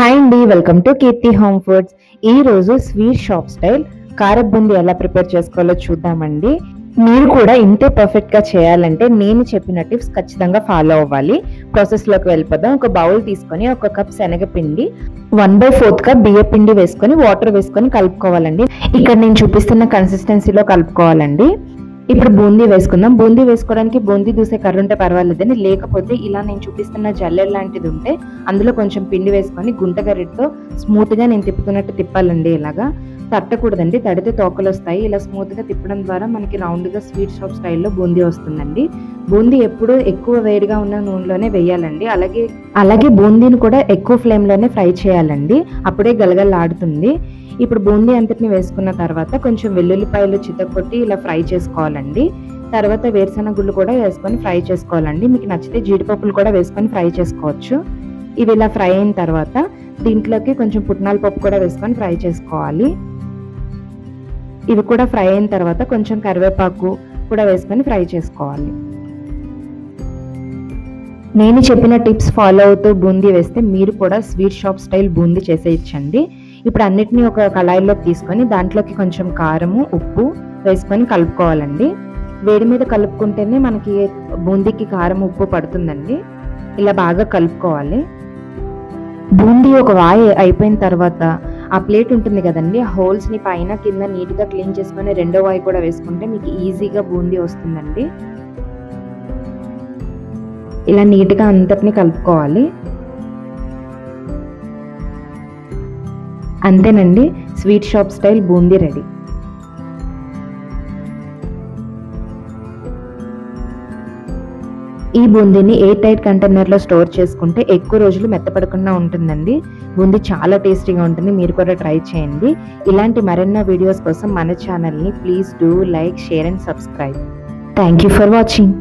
Hi అండి, welcome to Keerthi home foods. ఈ రోజు స్వీట్ షాప్ స్టైల్ కార బూందీ ఎలా ప్రిపేర్ చేసుకోవాలో చూద్దామండి. మీరు కూడా ఇంతే పర్ఫెక్ట్ గా చేయాలంటే నేను చెప్పిన టిప్స్ ఖచ్చితంగా ఫాలో అవ్వాలి. ప్రాసెస్ లోకి వెళ్ళిపోదాం. ఒక బౌల్ తీసుకొని 1 కప్ శనగపిండి, 1/4 కప్ బియ్య పిండి వేసుకొని వాటర్ వేసుకొని కలుపుకోవాలండి. ఇక్కడ నేను చూపిస్తున్న కన్సిస్టెన్సీలో కలుపుకోవాలండి. ఇప్పుడు బూందీ వేసుకుందాం. బూందీ వేసుకోవడానికి బూందీ దూసే కర్ర ఉంటే పర్వాలేదని, లేకపోతే ఇలా నేను చూపిస్తున్న జల్లెడ లాంటిది ఉంటే అందులో కొంచెం పిండి వేసుకొని గుంటగరిటతో స్మూత్ గా నేను తిప్పుతున్నట్టు తిప్పాలండి. ఇలాగా తట్టకూడదండి, తడితే తోకలు వస్తాయి. ఇలా స్మూత్ గా తిప్పడం ద్వారా మనకి రౌండ్ గా స్వీట్ షాప్ స్టైల్లో బూందీ వస్తుందండి. బూందీ ఎప్పుడు ఎక్కువ వేడిగా ఉన్న నూనెలోనే వేయాలండి. అలాగే బూందీని కూడా ఎక్కువ ఫ్లేమ్ లోనే ఫ్రై చేయాలండి, అప్పుడే గలగలలాడుతుంది. ఇప్పుడు బూందీ అంతటిని వేసుకున్న తర్వాత కొంచెం వెల్లుల్లిపాయలు చితకొట్టి ఇలా ఫ్రై చేసుకోవాలండి. తర్వాత వేరుశెనగ గుళ్ళు కూడా వేసుకొని ఫ్రై చేసుకోవాలండి. మీకు నచ్చితే జీడిపప్పులు కూడా వేసుకొని ఫ్రై చేసుకోవచ్చు. ఇవి ఇలా ఫ్రై అయిన తర్వాత దీంట్లోకి కొంచెం పుట్నాల పప్పు కూడా వేసుకొని ఫ్రై చేసుకోవాలి. ఇవి కూడా ఫ్రై అయిన తర్వాత కొంచెం కరివేపాకు కూడా వేసుకొని ఫ్రై చేసుకోవాలి. నేను చెప్పిన టిప్స్ ఫాలో అవుతూ బూందీ వేస్తే మీరు కూడా స్వీట్ షాప్ స్టైల్ బూందీ చేసేయచ్చండి. ఇప్పుడు అన్నిటినీ ఒక కళాయిలోకి తీసుకొని దాంట్లోకి కొంచెం కారము, ఉప్పు వేసుకొని కలుపుకోవాలండి. వేడి మీద కలుపుకుంటేనే మనకి బూందీకి కారం, ఉప్పు పడుతుందండి. ఇలా బాగా కలుపుకోవాలి. బూందీ ఒక వాయి అయిపోయిన తర్వాత ఆ ప్లేట్ ఉంటుంది కదండి, ఆ హోల్స్ని పైన కింద నీట్గా క్లీన్ చేసుకొని రెండో వాయి కూడా వేసుకుంటే మీకు ఈజీగా బూందీ వస్తుందండి. ఇలా నీట్గా అంతటిని కలుపుకోవాలి. అంతేనండి, sweet shop style boondi ready. ఈ బూందీని ఎయిర్ టైట్ కంటైనర్లో స్టోర్ చేసుకుంటే ఎక్కువ రోజులు మెత్తపడకుండా ఉంటుందండి. బూందీ చాలా టేస్టీగా ఉంటుంది, మీరు కూడా ట్రై చేయండి. ఇలాంటి మరెన్నో వీడియోస్ కోసం మన ఛానల్ని please do like, share and subscribe. Thank you for watching.